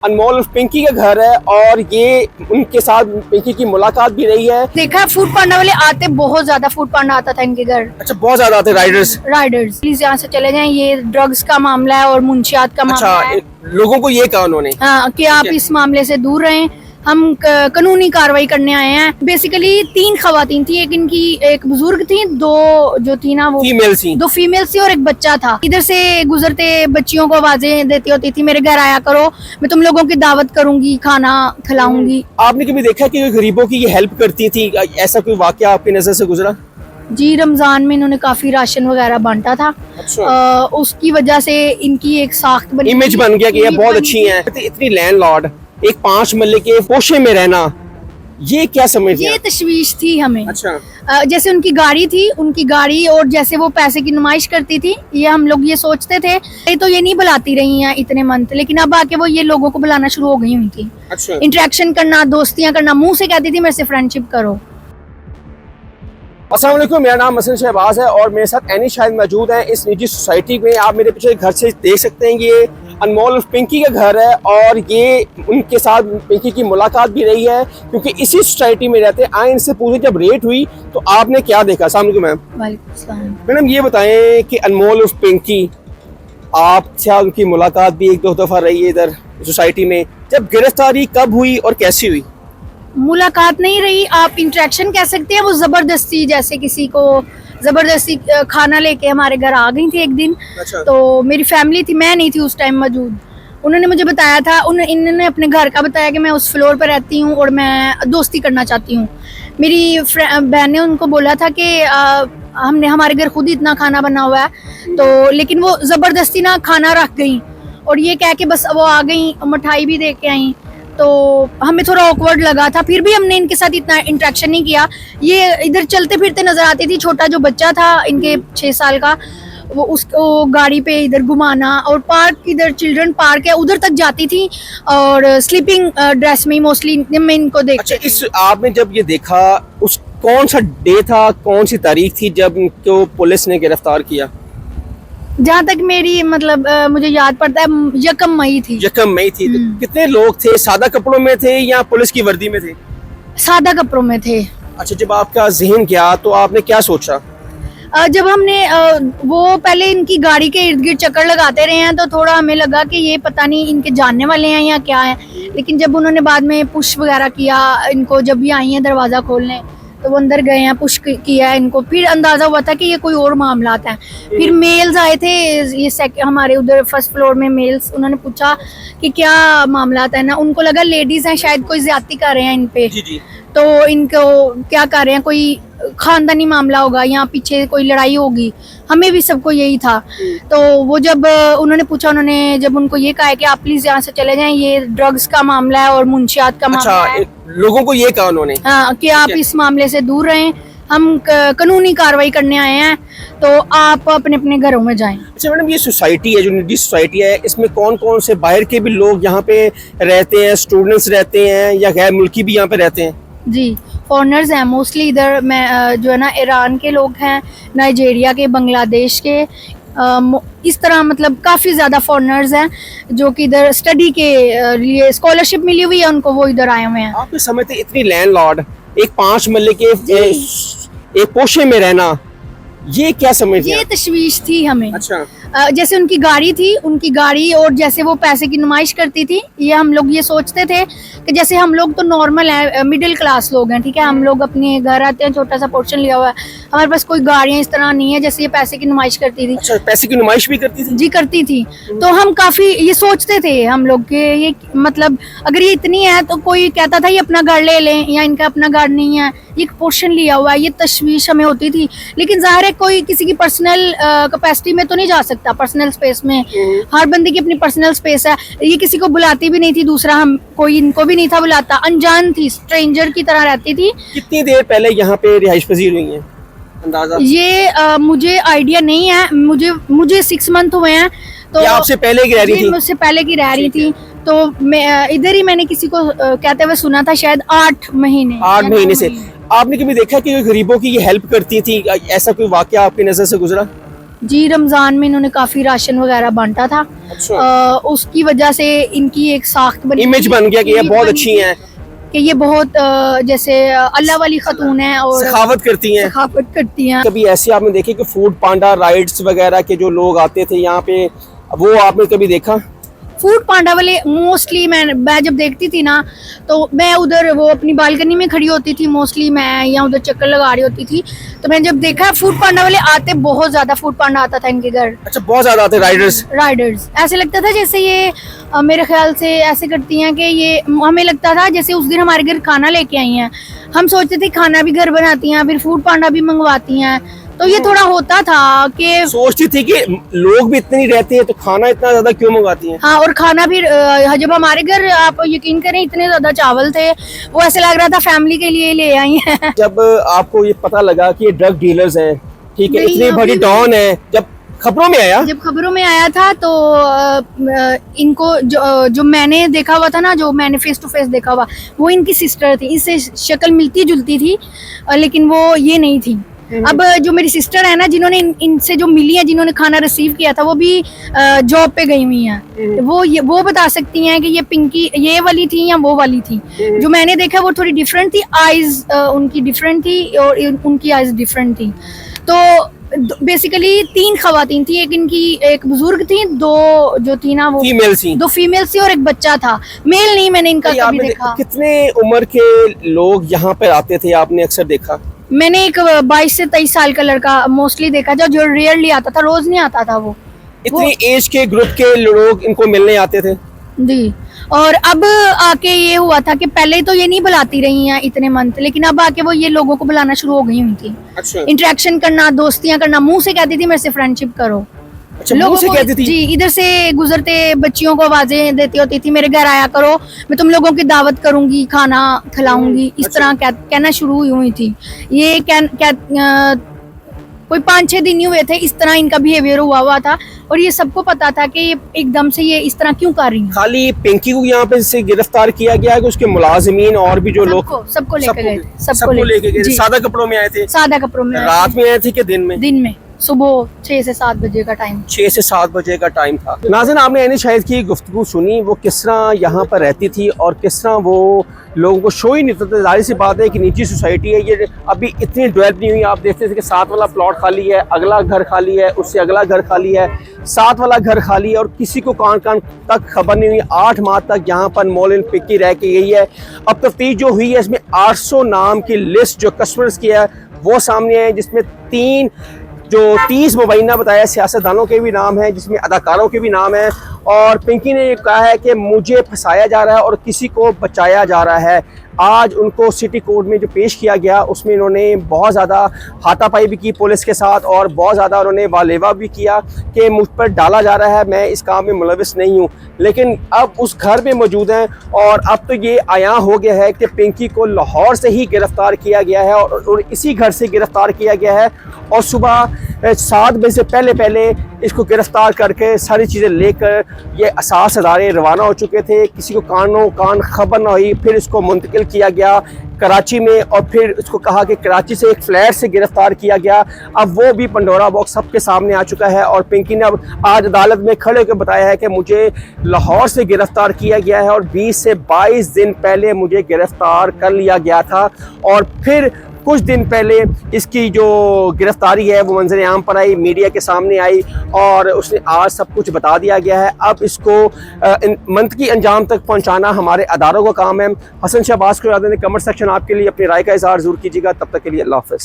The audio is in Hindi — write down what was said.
अनमोल पिंकी का घर है और ये उनके साथ पिंकी की मुलाकात भी रही है। देखा फूड पांडा वाले आते, बहुत ज्यादा फूड पांडा आता था इनके घर। अच्छा, बहुत ज्यादा आते राइडर्स। प्लीज यहाँ से चले जाएं, ये ड्रग्स का मामला है और मुंशियात का मामला है। लोगों को ये कहा उन्होंने कि आप इस मामले से दूर रहें, हम कानूनी कार्रवाई करने आए हैं। बेसिकली 3 खवातीन थी, एक बुजुर्ग थी, 2 जो थी ना वो दो फीमेल थी और एक बच्चा था। इधर से गुजरते बच्चियों को आवाजें देती होती थी, मेरे घर आया करो, मैं तुम लोगों की दावत करूंगी, खाना खिलाऊंगी। आपने कभी देखा कि गरीबों की ये हेल्प करती थी? ऐसा कोई वाकया आपकी नजर से गुजरा? जी, रमजान में इन्होंने काफी राशन वगैरह बांटा था। अच्छा। उसकी वजह से इनकी एक साख्त बनी, इमेज बन गया कि ये बहुत अच्छी हैं। इतनी लैंडलॉर्ड, एक 5 मरले के पोशे में रहना, ये क्या समझ? ये तशवीश थी हमें। अच्छा। जैसे उनकी गाड़ी और जैसे वो पैसे की नुमाइश करती थी, ये हम लोग ये सोचते थे ये तो ये नहीं बुलाती रही हैं इतने मंथ, लेकिन अब आके वो ये लोगों को बुलाना शुरू हो गई हुई थी। अच्छा। इंटरेक्शन करना, दोस्तियां करना, मुंह से कहती थी मेरे से फ्रेंडशिप करो। अस्सलाम वालेकुम, मेरा नाम हसन शहबाज है और मेरे साथ एनी शाहिद मौजूद है इस निजी सोसाइटी में। आप मेरे पीछे घर से देख सकते हैं, ये अनमोल पिंकी का घर है और ये उनके साथ पिंकी की मुलाकात भी रही है क्योंकि इसी सोसाइटी में रहते हैं। आए इनसे पूछे जब रेट हुई तो आपने क्या देखा? अस्सलाम वालेकुम मैम। वालेकुम सलाम। मैडम ये बताएं कि अनमोल पिंकी, आपसे उनकी मुलाकात भी 1-2 दफ़ा रही है इधर सोसाइटी में, जब गिरफ्तारी कब हुई और कैसी हुई? मुलाकात नहीं रही, आप इंटरेक्शन कह सकते हैं। वो जबरदस्ती, जैसे किसी को जबरदस्ती खाना लेके हमारे घर आ गई थी एक दिन। अच्छा। तो मेरी फैमिली थी, मैं नहीं थी उस टाइम मौजूद। उन्होंने मुझे बताया था, इन्होंने अपने घर का बताया कि मैं उस फ्लोर पर रहती हूँ और मैं दोस्ती करना चाहती हूँ। मेरी बहन ने उनको बोला था कि हमने हमारे घर खुद ही इतना खाना बना हुआ है, तो लेकिन वो जबरदस्ती ना खाना रख गई और ये कह के बस वो आ गई, मिठाई भी दे के आई। तो हमें थोड़ा ऑकवर्ड लगा था, फिर भी हमने इनके साथ इतना इंटरेक्शन नहीं किया। ये इधर चलते फिरते नजर आती थी। छोटा जो बच्चा था इनके 6 साल का, वो उसको गाड़ी पे इधर घुमाना, और पार्क, इधर चिल्ड्रन पार्क है, उधर तक जाती थी और स्लीपिंग ड्रेस में मोस्टली मैं इनको देखती। अच्छा, इस आपने जब ये देखा, उस कौन सा डे था, कौन सी तारीख थी जब इनको पुलिस ने गिरफ्तार किया? जहाँ तक मेरी मतलब मुझे याद पड़ता है, 1 मई थी। 1 मई थी। तो कितने लोग थे? सादा कपड़ों में थे या पुलिस की वर्दी में थे? सादा कपड़ों में थे। अच्छा, जब आपका जहन गया तो आपने क्या सोचा? जब हमने वो पहले इनकी गाड़ी के इर्द गिर्द चक्कर लगाते रहे हैं तो थोड़ा हमें लगा कि ये पता नहीं इनके जानने वाले हैं या क्या है। लेकिन जब उन्होंने बाद में पुश वगैरह किया इनको, जब भी आई हैं दरवाज़ा खोलने, तो वो अंदर गए हैं, पुश किया है इनको, फिर अंदाज़ा हुआ था कि ये कोई और मामला है। फिर मेल्स आए थे, ये हमारे उधर फर्स्ट फ्लोर में मेल्स, उन्होंने पूछा कि क्या मामला है ना, उनको लगा लेडीज़ हैं, शायद कोई ज्यादती कर रहे हैं इन पे। जी जी। तो इनको क्या कर रहे हैं, कोई खानदानी मामला होगा या पीछे कोई लड़ाई होगी, हमें भी सबको यही था। तो वो जब उन्होंने पूछा, उन्होंने जब उनको ये कहा कि आप प्लीज यहाँ से चले जाएं, ये ड्रग्स का मामला है और मुंशियात का मामला है। लोगों को ये कहा उन्होंने कि आप इस मामले से दूर रहें, हम कानूनी कार्रवाई करने आए हैं, तो आप अपने अपने घरों में जाएं। अच्छा मैडम, ये सोसाइटी है जो निजी सोसाइटी है, इसमें कौन कौन से बाहर के भी लोग यहाँ पे रहते हैं? स्टूडेंट्स रहते हैं या गैर मुल्की भी यहाँ पे रहते हैं? जी, फॉरेनर्स हैं मोस्टली इधर। मैं जो है ना, ईरान के लोग हैं, नाइजीरिया के, बांग्लादेश के, इस तरह मतलब काफ़ी ज़्यादा फॉरेनर्स हैं जो कि इधर स्टडी के लिए स्कॉलरशिप मिली हुई है उनको, वो इधर आए हुए हैं। आप समझते इतनी लैंडलॉर्ड, एक 5 मरले के एक पोशे में रहना, ये क्या समझ? ये तशवीश थी हमें। अच्छा। जैसे उनकी गाड़ी और जैसे वो पैसे की नुमाइश करती थी, ये हम लोग ये सोचते थे कि जैसे हम लोग तो नॉर्मल है, मिडिल क्लास लोग हैं, ठीक है, हम लोग अपने घर आते हैं, छोटा सा पोर्शन लिया हुआ है, हमारे पास कोई गाड़ियाँ इस तरह नहीं है जैसे ये पैसे की नुमाइश करती थी। अच्छा, पैसे की नुमाइश भी करती थी? जी, करती थी। तो हम काफी ये सोचते थे हम लोग कि ये मतलब अगर ये इतनी है तो कोई कहता था ये अपना घर ले लें, या इनका अपना घर नहीं है, ये पोर्शन लिया हुआ है, ये तशवीश हमें होती थी। लेकिन जाहिर है कोई किसी की पर्सनल कैपेसिटी में तो नहीं जा सकता, पर्सनल स्पेस में हर बंदे की अपनी पर्सनल स्पेस है। ये किसी को बुलाती भी नहीं थी, दूसरा हम कोई इनको भी नहीं था बुलाता, अनजान थी, स्ट्रेंजर की तरह रहती थी। कितनी देर पहले यहाँ पे रिहाइश पजीर हुई है अंदाजा? ये मुझे आइडिया नहीं है, मुझे 6 मंथ हुए हैं। तो आपसे पहले की रह रही थी? मुझसे पहले की रह रही थी। तो मैं इधर ही मैंने किसी को कहते हुए सुना था, शायद 8 महीने से। आपने कभी देखा कि गरीबों की ये हेल्प करती थी? ऐसा कोई वाकया आपकी नजर से गुजरा? जी रमज़ान में इन्होंने काफ़ी राशन वगैरह बांटा था। अच्छा। उसकी वजह से इनकी एक साख्त बनी, इमेज बन गया कि ये इमेज बहुत बन अच्छी गई हैं, कि ये बहुत जैसे अल्लाह वाली खतून है और सखावत करती हैं। सखावत करती हैं। कभी ऐसे आपने देखे कि फूड पांडा राइड्स वगैरह के जो लोग आते थे यहाँ पे, वो आपने कभी देखा? फूड पांडा वाले मोस्टली मैं जब देखती थी ना, तो मैं उधर वो अपनी बालकनी में खड़ी होती थी, मोस्टली मैं या उधर चक्कर लगा रही होती थी, तो मैं जब देखा फूड पांडा वाले आते, बहुत ज्यादा फूड पांडा आता था इनके घर। अच्छा, बहुत ज्यादा आते राइडर्स ऐसे लगता था जैसे ये मेरे ख्याल से ऐसे करती हैं कि ये, हमें लगता था जैसे उस दिन हमारे घर खाना लेके आई हैं, हम सोचते थे खाना भी घर बनाती हैं, फिर फूड पांडा भी मंगवाती हैं, तो ये थोड़ा होता था कि सोचती थी कि लोग भी इतने नहीं रहते हैं तो खाना इतना ज्यादा क्यों मंगवाती हैं। हाँ, और खाना फिर जब हमारे घर, आप यकीन करें, इतने ज्यादा चावल थे, वो ऐसे लग रहा था फैमिली के लिए ले आई हैं। जब आपको ये पता लगा कि ये ड्रग डीलर्स हैं, ठीक है, नहीं, इतनी बड़ी अभी डॉन है, जब खबरों में आया, जब खबरों में आया था तो इनको जो मैंने देखा हुआ था ना, जो मैंने फेस टू फेस देखा हुआ, वो इनकी सिस्टर थी, इससे शक्ल मिलती जुलती थी, लेकिन वो ये नहीं थी। अब जो मेरी सिस्टर है ना, जिन्होंने इनसे जो मिली है, जिन्होंने खाना रिसीव किया था, वो भी जॉब पे गई हुई हैं, वो बता सकती हैं कि ये पिंकी ये वाली थी या वो वाली थी। जो मैंने देखा वो थोड़ी डिफरेंट थी, आईज उनकी डिफरेंट थी और उनकी आईज डिफरेंट थी। तो बेसिकली 3 खवातीन थी, एक इनकी एक बुजुर्ग थी, 2 जो थी ना वो फीमेल थी, 2 फीमेल्स थी और एक बच्चा था, मेल नहीं मैंने इनका कभी देखा। कितने उम्र के लोग यहाँ पर आते थे आपने अक्सर देखा? मैंने एक 22 से 23 साल का लड़का मोस्टली देखा जो रेयरली आता था, रोज नहीं आता था वो। इतनी एज के ग्रुप के लोग इनको मिलने आते थे जी। और अब आके ये हुआ था कि पहले तो ये नहीं बुलाती रही हैं इतने मंथ, लेकिन अब आके वो ये लोगों को बुलाना शुरू हो गई हुई थी। अच्छा। इंटरेक्शन करना, दोस्तियां करना, मुंह से कहती थी मेरे से फ्रेंडशिप करो। अच्छा, मुंह से कहती थी? जी, इधर से गुजरते बच्चियों को आवाजें देती होती थी, मेरे घर आया करो, मैं तुम लोगों की दावत करूंगी, खाना खिलाऊंगी, इस तरह कहना शुरू हुई थी। ये कोई 5-6 दिन ही हुए थे, इस तरह इनका बिहेवियर हुआ था, और ये सबको पता था कि ये एकदम से ये इस तरह क्यों कर रही है। खाली पिंकी को यहाँ पे से गिरफ्तार किया गया है कि उसके मुलाजिमीन और भी जो लोग सबको लेके गए, सबको लेके गए? सादा कपड़ों में आए थे? सादा कपड़ों में। रात में आए थे कि दिन में? दिन में, सुबह 6 से 7 बजे का टाइम। 6 से 7 बजे का टाइम था। नाज़रीन, आपने एनी शाहिद की गुफ्तगू सुनी, वो किस तरह यहाँ पर रहती थी और किस तरह वो लोगों को शो ही नहीं करते। जाहिर सी बात है कि निजी सोसाइटी है, ये अभी इतनी डेवलप नहीं हुई। आप देखते थे कि 7 वाला प्लॉट खाली है, अगला घर खाली है, उससे अगला घर खाली है, 7 वाला घर खाली है, और किसी को कान कान तक खबर नहीं हुई। 8 माह तक यहाँ पर मोलिन पिक्की रह के गई है। अब तफ्तीश जो हुई है, इसमें 800 नाम की लिस्ट जो कस्टमर्स की है वो सामने है, जिसमें 30 मुबैना बताया सियासतदानों के भी नाम हैं, जिसमें अदाकारों के भी नाम हैं। और पिंकी ने ये कहा है कि मुझे फंसाया जा रहा है और किसी को बचाया जा रहा है। आज उनको सिटी कोर्ट में जो पेश किया गया, उसमें इन्होंने बहुत ज़्यादा हाथापाई भी की पुलिस के साथ, और बहुत ज़्यादा उन्होंने वालेवा भी किया कि मुझ पर डाला जा रहा है, मैं इस काम में मुलविस नहीं हूँ। लेकिन अब उस घर में मौजूद हैं, और अब तो ये आया हो गया है कि पिंकी को लाहौर से ही गिरफ़्तार किया गया है, और इसी घर से गिरफ़्तार किया गया है। और सुबह 7 बजे से पहले इसको गिरफ़्तार करके सारी चीज़ें लेकर ये असास अदारे रवाना हो चुके थे। किसी को कान खबर ना हुई। फिर इसको मुंतकिल किया गया कराची में, और फिर इसको कहा कि कराची से एक फ्लैट से गिरफ़्तार किया गया। अब वो भी पंडोरा बॉक्स सबके सामने आ चुका है, और पिंकी ने अब आज अदालत में खड़े होकर बताया है कि मुझे लाहौर से गिरफ़्तार किया गया है और 20 से 22 दिन पहले मुझे गिरफ़्तार कर लिया गया था। और फिर कुछ दिन पहले इसकी जो गिरफ्तारी है वो मंजर आम पर आई, मीडिया के सामने आई, और उसने आज सब कुछ बता दिया गया है। अब इसको मंत की अंजाम तक पहुंचाना हमारे अदारों का काम है। हसन शहबाज को याद कमेंट सेक्शन आपके लिए अपनी राय का इजहार ज़रूर कीजिएगा। तब तक के लिए अल्लाह हाफ़िज़।